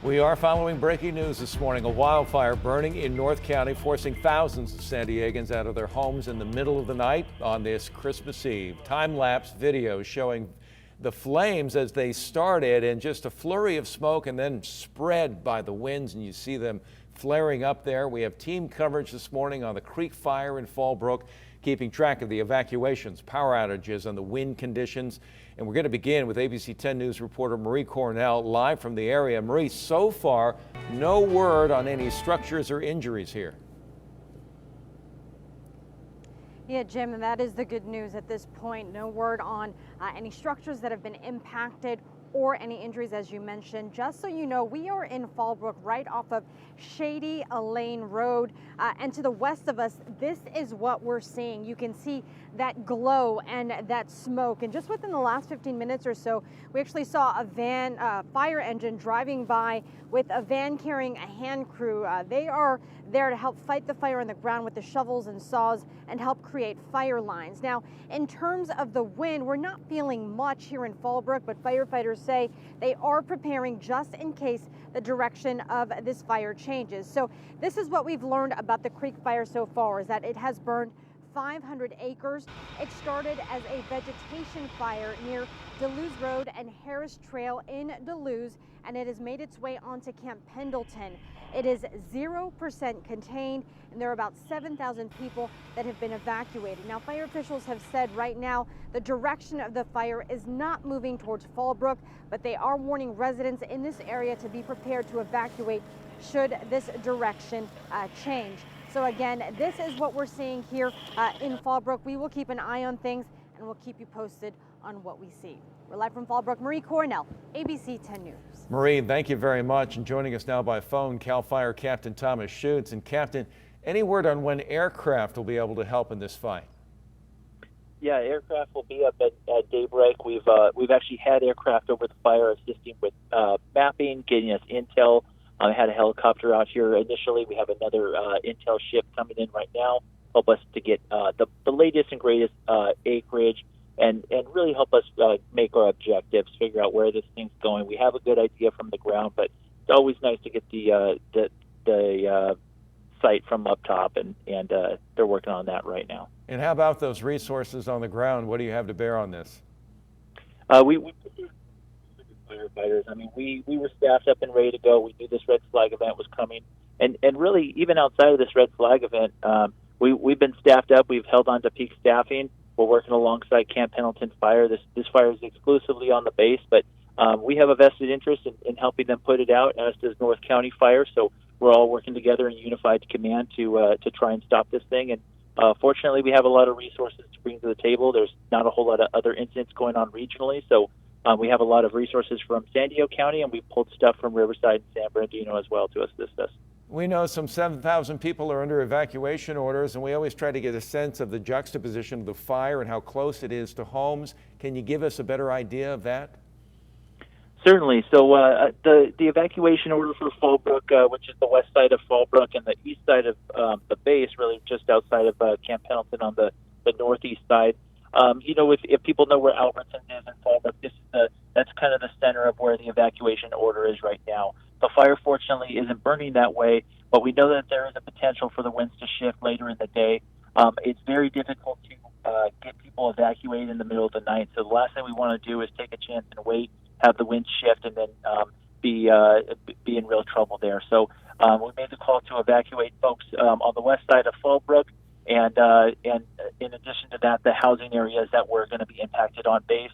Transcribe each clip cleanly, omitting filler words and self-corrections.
We are following breaking news this morning. A wildfire burning in North County, forcing thousands of San Diegans out of their homes in the middle of the night on this Christmas Eve. Time-lapse video showing the flames as they started and just a flurry of smoke and then spread by the winds, and you see them flaring up there. We have team coverage this morning on the Creek Fire in Fallbrook, keeping track of the evacuations, power outages, and the wind conditions. And we're going to begin with ABC 10 News reporter Marie Cornell live from the area. Marie, so far, no word on any structures or injuries here. Yeah, Jim, and that is the good news at this point. No word on any structures that have been impacted or any injuries, as you mentioned. Just so you know, we are in Fallbrook, right off of Shady Lane Road. And to the west of us, this is what we're seeing. You can see that glow and that smoke. And just within the last 15 minutes or so, we actually saw a van, fire engine driving by with a van carrying a hand crew. They are there to help fight the fire on the ground with the shovels and saws and help create fire lines. Now, in terms of the wind, we're not feeling much here in Fallbrook, but firefighters say they are preparing just in case the direction of this fire changes. So this is what we've learned about the Creek Fire so far, is that it has burned 500 acres. It started as a vegetation fire near Duluth Road and Harris Trail in Duluth, and it has made its way onto Camp Pendleton. It is 0% contained, and there are about 7,000 people that have been evacuated. Now, fire officials have said right now the direction of the fire is not moving towards Fallbrook, but they are warning residents in this area to be prepared to evacuate should this direction change. So again, this is what we're seeing here in Fallbrook. We will keep an eye on things, and we'll keep you posted on what we see. We're live from Fallbrook. Marie Cornell, ABC 10 News. Marie, thank you very much. And joining us now by phone, CAL FIRE Captain Thomas Schutz. And Captain, any word on when aircraft will be able to help in this fight? Yeah, aircraft will be up at daybreak. We've actually had aircraft over the fire assisting with mapping, getting us intel. I had a helicopter out here initially. We have another intel ship coming in right now, help us to get the latest and greatest acreage and really help us make our objectives, figure out where this thing's going. We have a good idea from the ground, but it's always nice to get the site from up top, and they're working on that right now. And how about those resources on the ground? What do you have to bear on this? We firefighters. I mean, we were staffed up and ready to go. We knew this red flag event was coming, and really even outside of this red flag event, we've been staffed up. We've held on to peak staffing. We're working alongside Camp Pendleton Fire. This fire is exclusively on the base, but we have a vested interest in helping them put it out, as does North County Fire. So we're all working together in unified command to try and stop this thing. And fortunately, we have a lot of resources to bring to the table. There's not a whole lot of other incidents going on regionally, so we have a lot of resources from San Diego County, and we pulled stuff from Riverside and San Bernardino as well to assist us. We know some 7,000 people are under evacuation orders, and we always try to get a sense of the juxtaposition of the fire and how close it is to homes. Can you give us a better idea of that? Certainly. So the evacuation order for Fallbrook, which is the west side of Fallbrook, and the east side of the base, really just outside of Camp Pendleton on the northeast side. If people know where Albertson is in Fallbrook, that's kind of the center of where the evacuation order is right now. The fire, fortunately, isn't burning that way, but we know that there is a potential for the winds to shift later in the day. It's very difficult to get people evacuated in the middle of the night, so the last thing we want to do is take a chance and wait, have the winds shift, and then be in real trouble there. So we made the call to evacuate folks on the west side of Fallbrook, and in addition to that, the housing areas that were going to be impacted on base.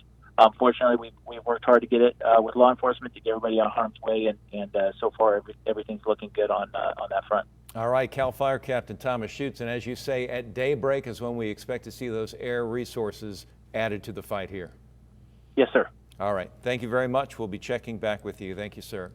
Fortunately, we've worked hard to get it with law enforcement to get everybody out of harm's way, and so far everything's looking good on that front. All right, CAL FIRE Captain Thomas Schutz, and as you say, at daybreak is when we expect to see those air resources added to the fight here. Yes, sir. All right, thank you very much. We'll be checking back with you. Thank you, sir.